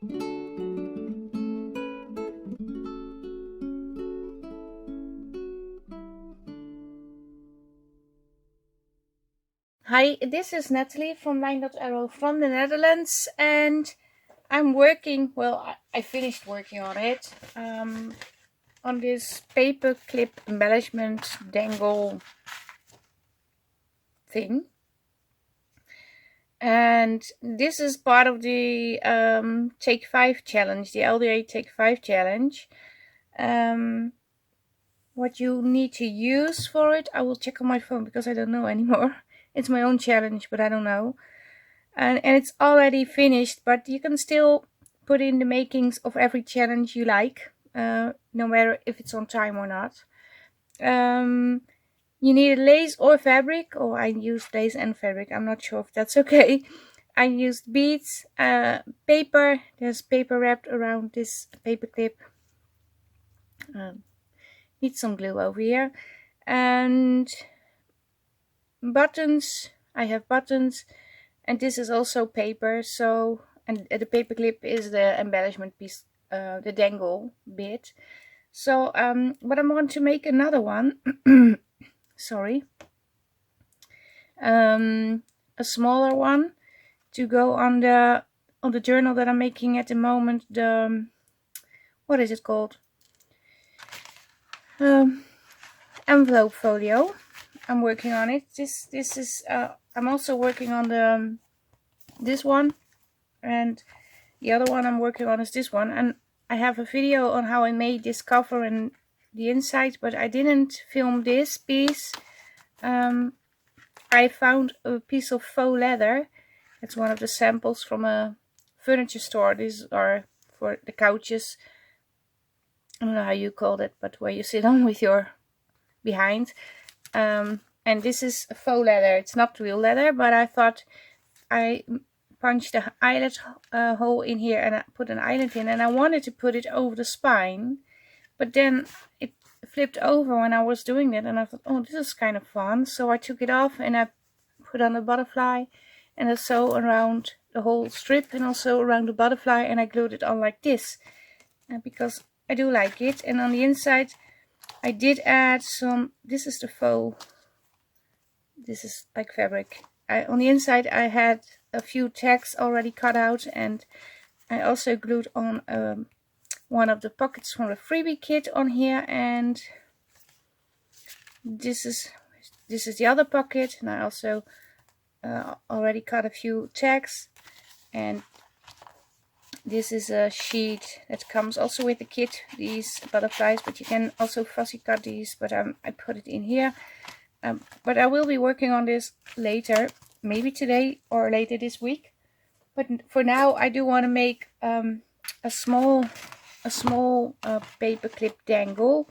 Hi, this is Nathalie from LineDotArrow from the Netherlands, and I'm working, well, I finished working on it, on this paperclip embellishment dangle thing. And this is part of the Take 5 challenge, the LDA Take 5 challenge. What you need to use for it, I will check on my phone because I don't know anymore. It's my own challenge, but I don't know. And it's already finished, but you can still put in the makings of every challenge you like, no matter if it's on time or not. You need lace or fabric, or I used lace and fabric, I'm not sure if that's okay. I used beads, paper, there's paper wrapped around this paper clip. Need some glue over here, and buttons. I have buttons, and this is also paper. So, and the paper clip is the embellishment piece, the dangle bit. So, but I want to make another one. Sorry, a smaller one to go on the journal that I'm making at the moment. The what is it called? Envelope folio. I'm working on it. This is I'm also working on the this one, and the other one I'm working on is this one. And I have a video on how I made this cover and the inside, but I didn't film this piece. I found a piece of faux leather. It's one of the samples from a furniture store. These are for the couches. I don't know how you call it, but where you sit on with your behind. And this is faux leather. It's not real leather, but I thought I punched the eyelet hole in here and I put an eyelet in, and I wanted to put it over the spine, but then it flipped over when I was doing that, and I thought, oh, this is kind of fun. So I took it off and I put on the butterfly, and I sew around the whole strip and also around the butterfly, and I glued it on like this because I do like it. And on the inside I did add some, this is the faux, this is like fabric. On the inside I had a few tags already cut out, and I also glued on one of the pockets from the freebie kit on here, and this is the other pocket, and I also already cut a few tags, and this is a sheet that comes also with the kit, these butterflies, but you can also fussy cut these, but I put it in here. But I will be working on this later, maybe today or later this week. But for now I do want to make a small paperclip dangle,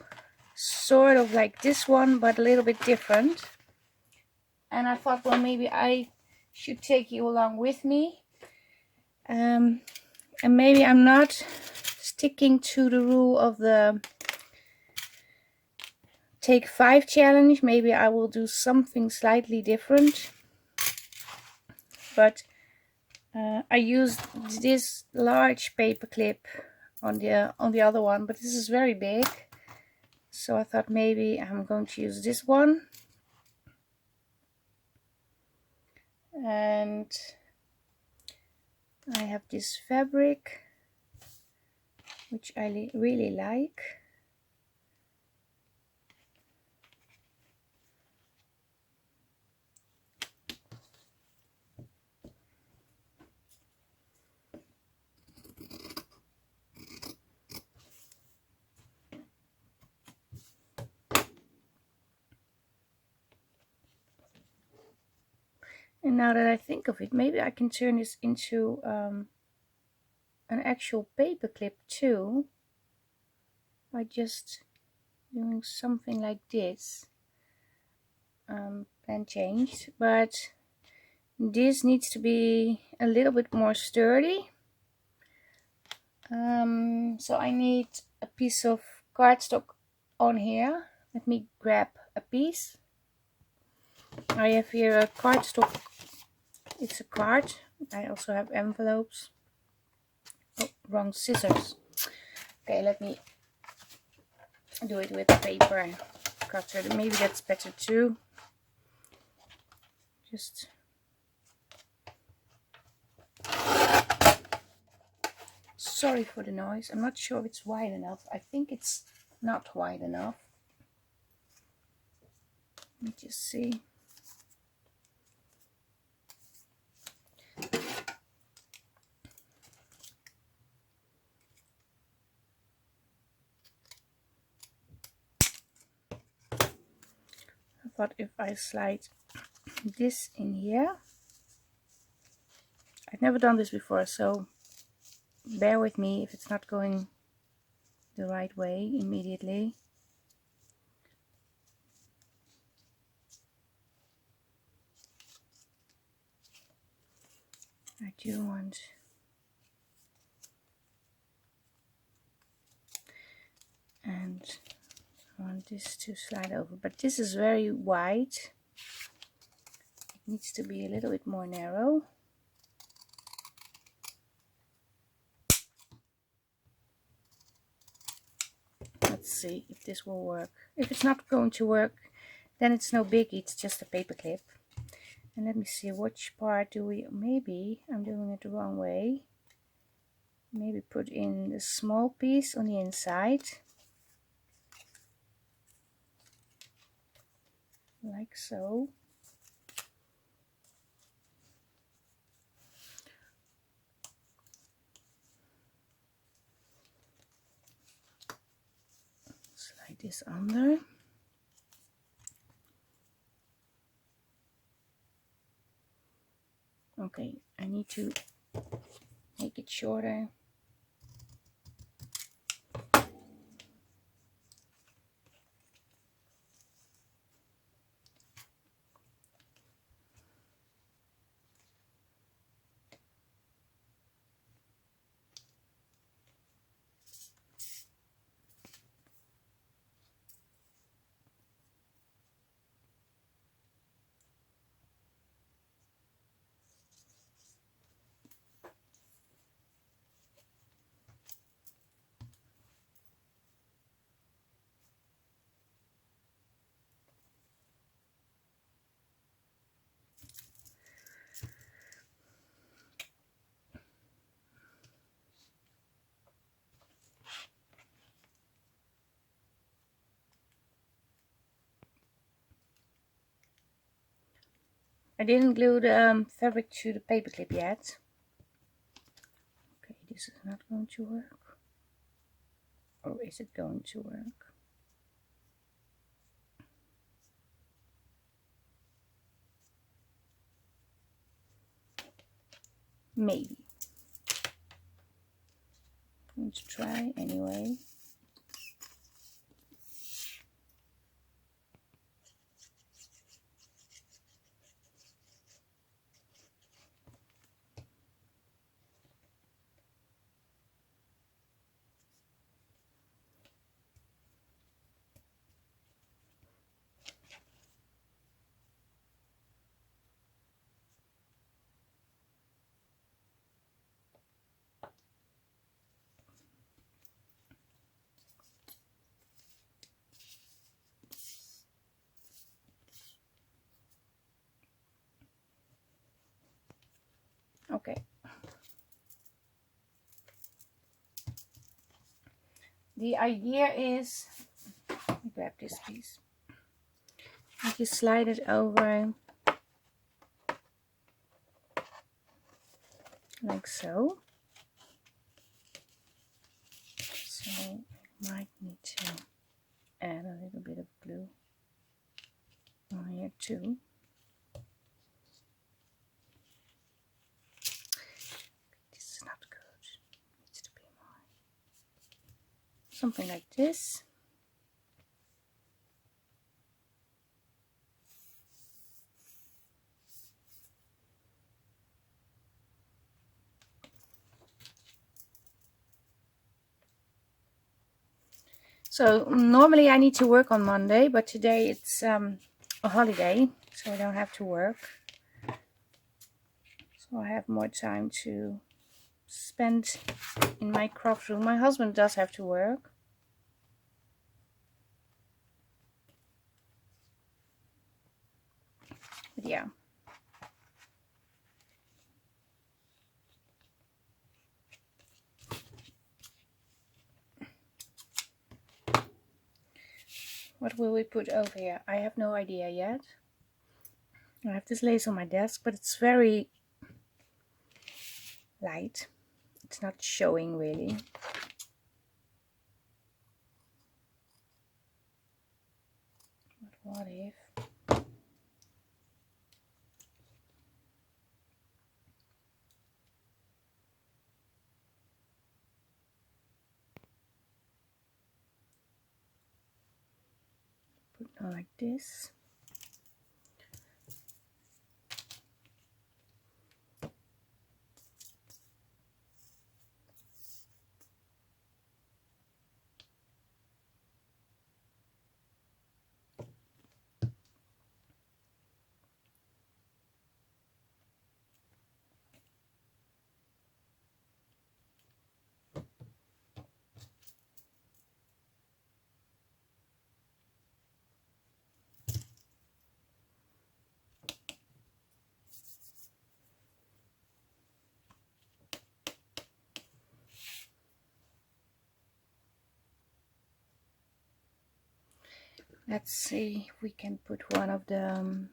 sort of like this one, but a little bit different. And I thought, well, maybe I should take you along with me. And maybe I'm not sticking to the rule of the Take 5 challenge. Maybe I will do something slightly different. But I used this large paperclip on the other one, but this is very big. So I thought maybe I'm going to use this one. And I have this fabric, which I really like. And now that I think of it, maybe I can turn this into an actual paperclip too, by just doing something like this. Plan changed, but this needs to be a little bit more sturdy. So I need a piece of cardstock on here. Let me grab a piece. I have here a cardstock. It's a card. I also have envelopes. Oh, wrong scissors. Okay, let me do it with a paper cutter. Maybe that's better too. Just sorry for the noise. I'm not sure if it's wide enough. I think it's not wide enough. Let me just see. I thought if I slide this in here. I've never done this before, so bear with me if it's not going the right way immediately. I do want and I want this to slide over, but this is very wide. It needs to be a little bit more narrow. Let's see if this will work. If it's not going to work, then it's no biggie, it's just a paper clip. And let me see, which part do we, maybe I'm doing it the wrong way. Maybe put in the small piece on the inside. Like so. Slide this under. Okay, I need to make it shorter. I didn't glue the fabric to the paper clip yet. Okay, this is not going to work. Or is it going to work? Maybe. I'm going to try anyway. Okay. The idea is, grab this piece. You slide it over like so. So I might need to add a little bit of glue on here too. This is not good. It needs to be more. Something like this. So normally I need to work on Monday, but today it's a holiday, so I don't have to work. So I have more time to spend in my craft room. My husband does have to work. But yeah. What will we put over here? I have no idea yet. I have this lace on my desk, but it's very light. It's not showing really. But what if? Put it like this. Let's see if we can put one of the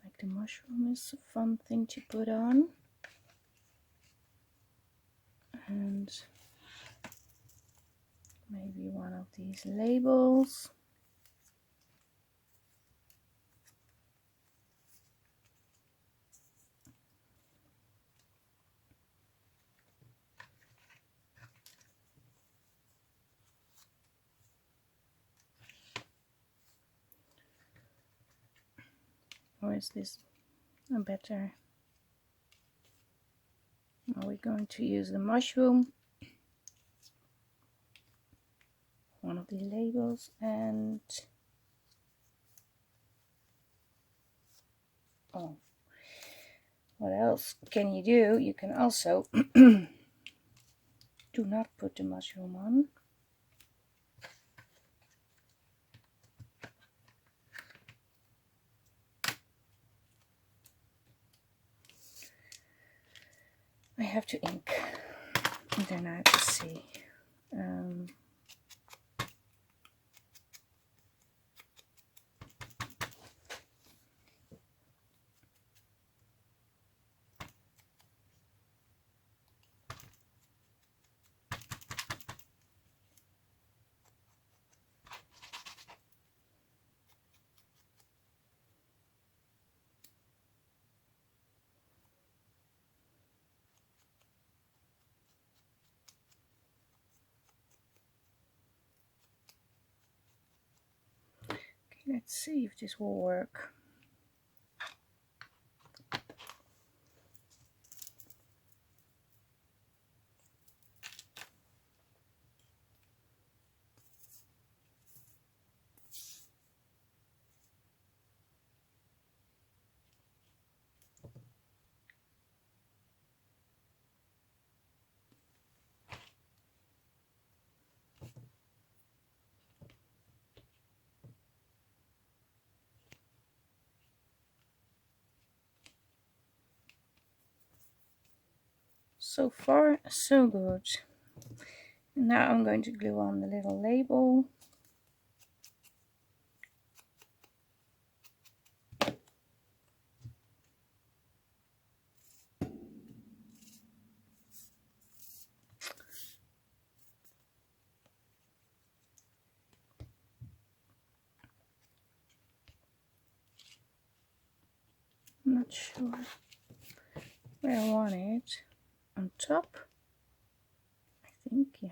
like the mushroom is a fun thing to put on, and maybe one of these labels. Or is this a better? Are we going to use the mushroom? One of the labels, and oh, what else can you do? You can also do not put the mushroom on. I have to ink, and then I have to see. Let's see if this will work. So far, so good. Now I'm going to glue on the little label. I'm not sure where I want it. On top, I think, yeah.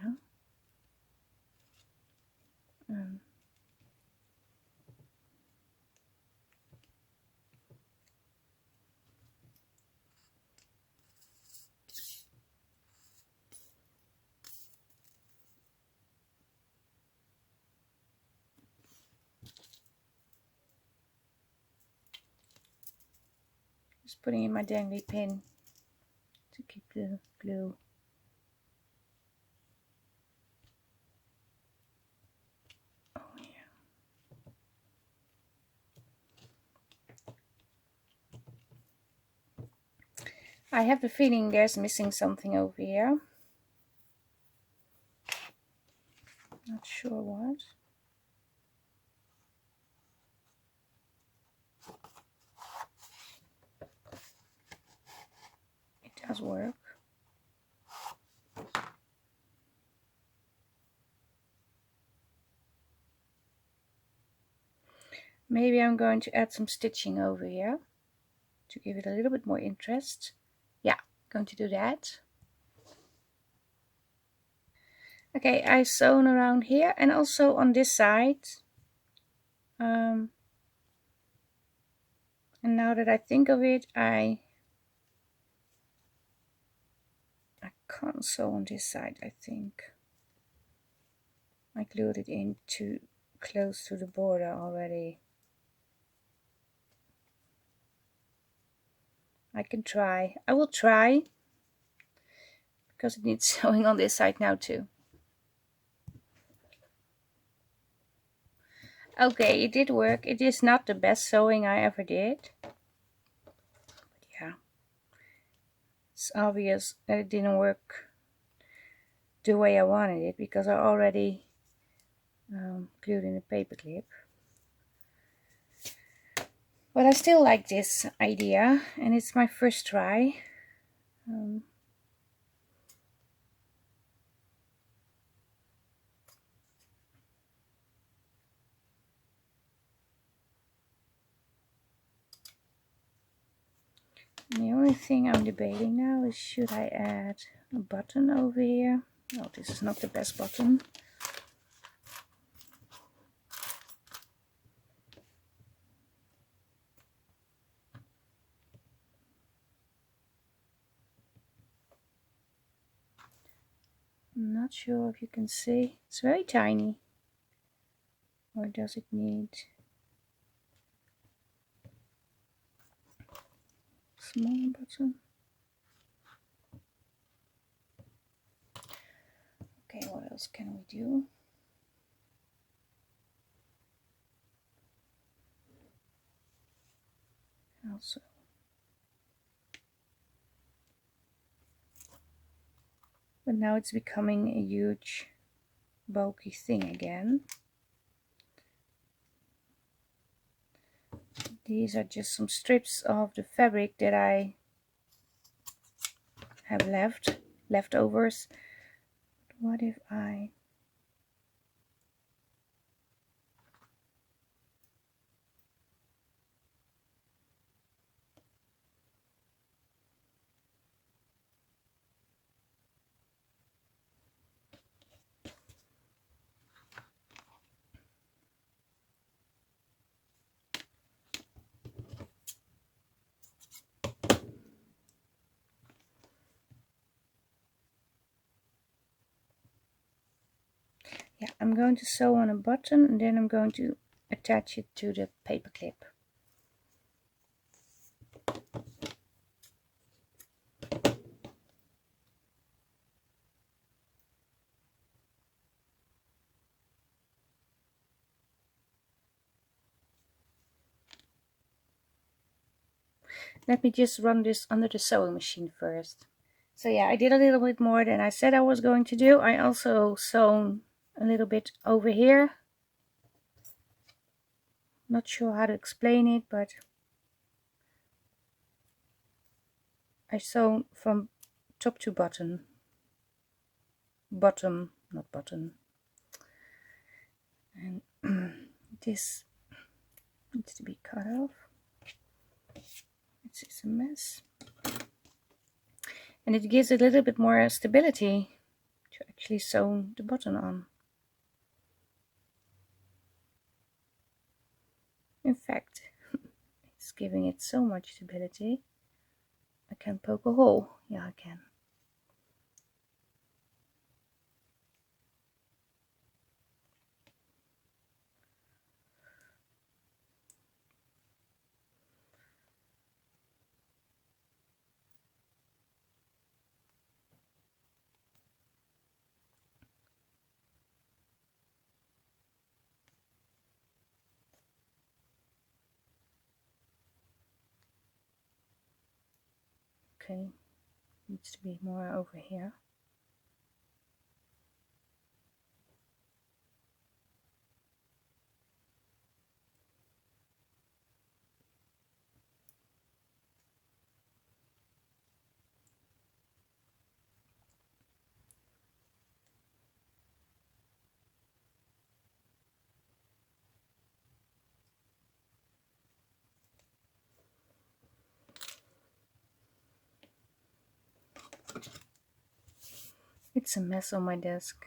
Just putting in my dangly pin to keep the glue. Oh yeah. I have the feeling there's missing something over here. Not sure what. It does work. Maybe I'm going to add some stitching over here to give it a little bit more interest. Yeah, going to do that. Okay, I sewn around here and also on this side. And now that I think of it, I can't sew on this side, I think. I glued it in too close to the border already. I can try. I will try, because it needs sewing on this side now too. Okay, it did work. It is not the best sewing I ever did. But yeah, it's obvious that it didn't work the way I wanted it, because I already glued in a paper clip. But I still like this idea, and it's my first try. The only thing I'm debating now is, should I add a button over here? No, this is not the best button. I'm not sure if you can see. It's very tiny. Or does it need a smaller button? Okay, what else can we do? Also, but now it's becoming a huge bulky thing again. These are just some strips of the fabric that I have leftovers. What if I yeah, I'm going to sew on a button, and then I'm going to attach it to the paper clip. Let me just run this under the sewing machine first. So yeah, I did a little bit more than I said I was going to do. I also sewn a little bit over here. Not sure how to explain it, but I sew from top to bottom. Bottom, not button. And this needs to be cut off. It's a mess. And it gives a little bit more stability to actually sew the button on. In fact, it's giving it so much stability. I can poke a hole. Yeah, I can. Okay, needs to be more over here. It's a mess on my desk.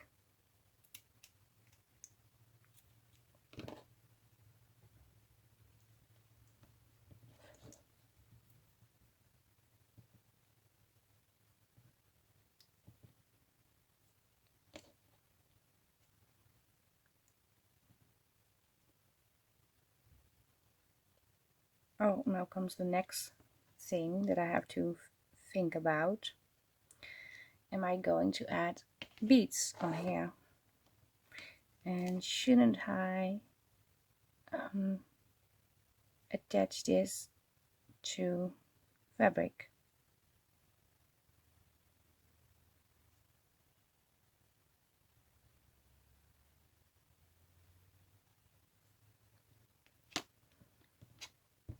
Oh, now comes the next thing that I have to think about. Am I going to add beads on here? And shouldn't I attach this to fabric?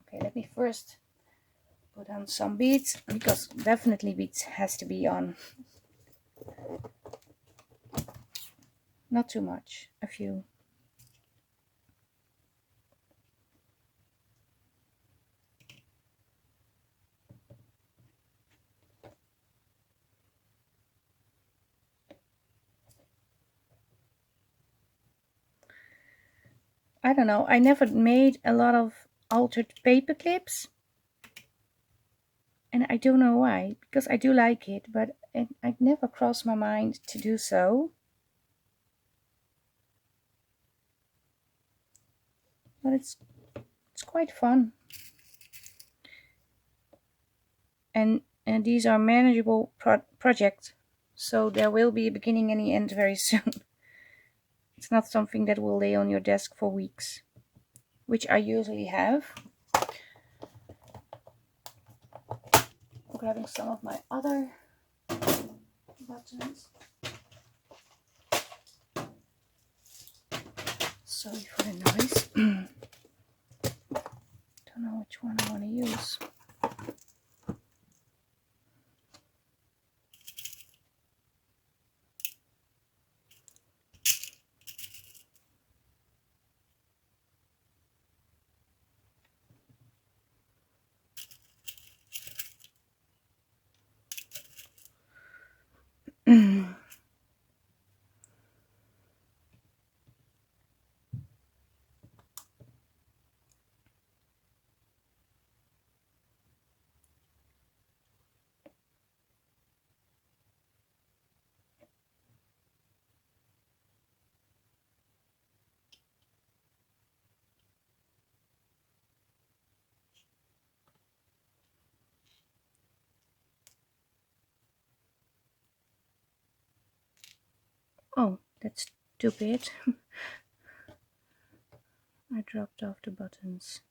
Okay, let me first put on some beads, because definitely beads has to be on. Not too much, a few. I don't know, I never made a lot of altered paper clips. And I don't know why, because I do like it, but it never crossed my mind to do so. But it's quite fun. And these are manageable projects, so there will be a beginning and an end very soon. It's not something that will lay on your desk for weeks, which I usually have. I'm grabbing some of my other buttons. Sorry for the noise. Don't know which one I want to use. Oh, that's stupid. I dropped off the buttons.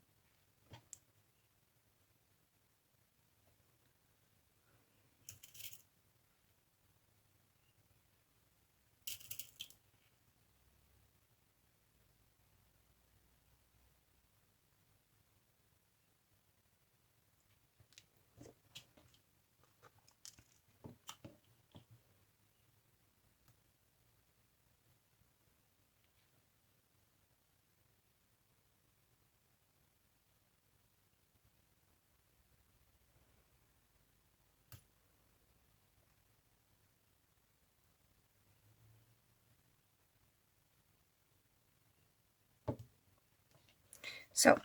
So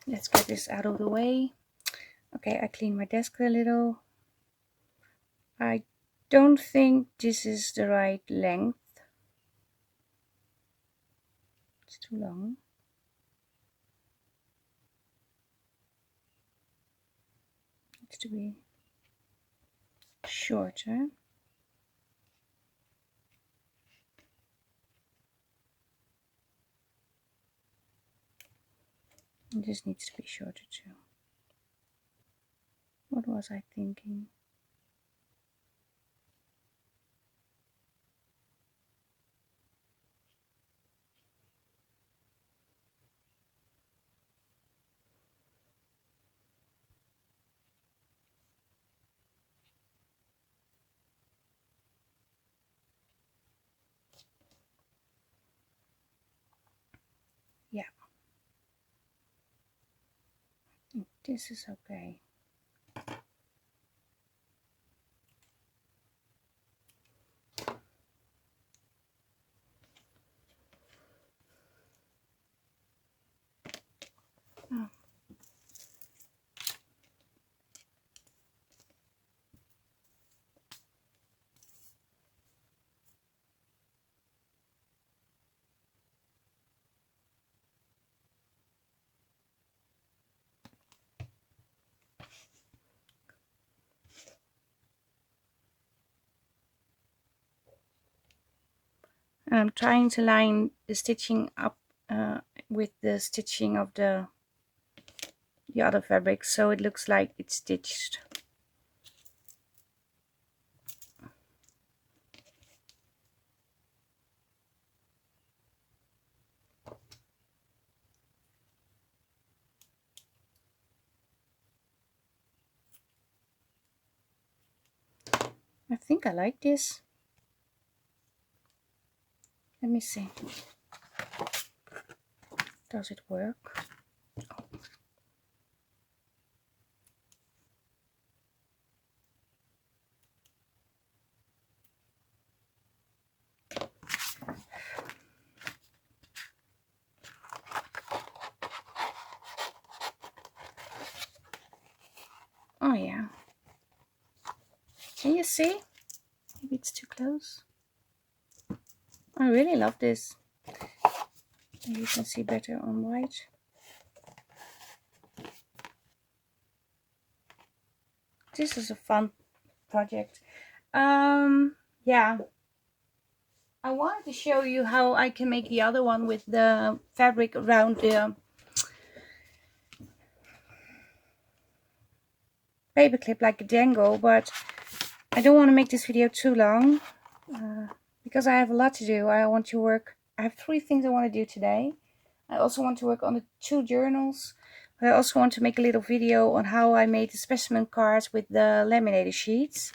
let's get this out of the way. Okay, I clean my desk a little. I don't think this is the right length. It's too long. It needs to be shorter. This needs to be shorter too. What was I thinking? Yeah. This is okay. Oh. I'm trying to line the stitching up with the stitching of the other fabric, so it looks like it's stitched. I think I like this. Let me see. Does it work? Oh yeah. Can you see? Maybe it's too close. I really love this. You can see better on white. This is a fun project. Yeah. I wanted to show you how I can make the other one with the fabric around the paperclip like a dangle, but I don't want to make this video too long because I have a lot to do. I have 3 things I want to do today. I also want to work on the 2 journals, but I also want to make a little video on how I made the specimen cards with the laminated sheets.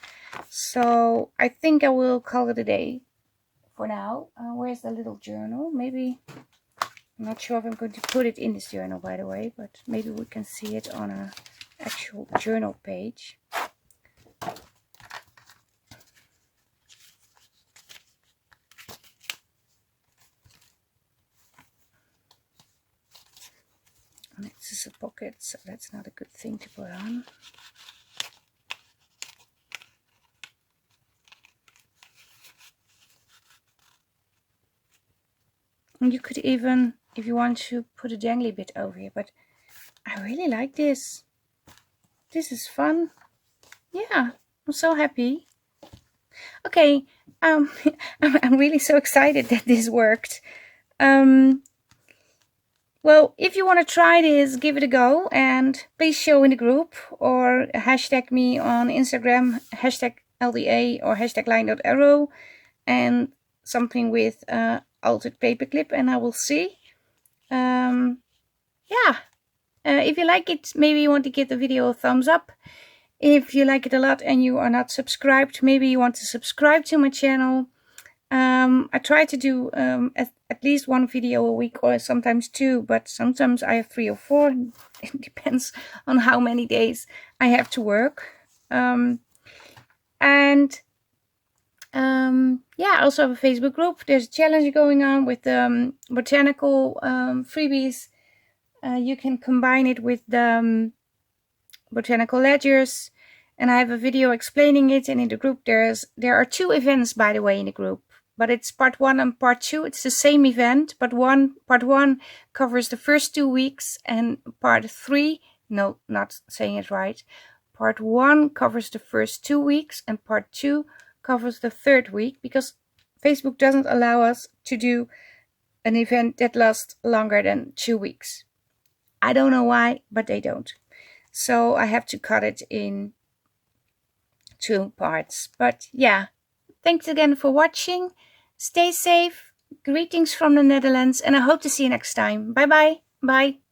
So I think I will call it a day for now. Where's the little journal? Maybe, I'm not sure if I'm going to put it in this journal, by the way, but maybe we can see it on an actual journal page. And this is a pocket, so that's not a good thing to put on. And you could even, if you want to, put a dangly bit over here, but I really like this. This is fun. Yeah, I'm so happy. Okay, I'm really so excited that this worked. Well, if you want to try this, give it a go and please show in the group or hashtag me on Instagram, hashtag LDA or hashtag LineDotArrow and something with altered paperclip, and I will see. Yeah, if you like it, maybe you want to give the video a thumbs up. If you like it a lot and you are not subscribed, maybe you want to subscribe to my channel. I try to do at least 1 video a week or sometimes 2, but sometimes I have 3 or 4. It depends on how many days I have to work. Yeah, I also have a Facebook group. There's a challenge going on with botanical freebies. You can combine it with the botanical ledgers, and I have a video explaining it. And in the group there are 2 events, by the way, in the group, but it's part 1 and part 2. It's the same event, but part 1 covers the first 2 weeks, and part 3, no, not saying it right, part 1 covers the first 2 weeks and part 2 covers the 3rd week, because Facebook doesn't allow us to do an event that lasts longer than 2 weeks. I don't know why, but they don't. So I have to cut it in 2 parts. But yeah, thanks again for watching. Stay safe. Greetings from the Netherlands, and I hope to see you next time. Bye bye. Bye.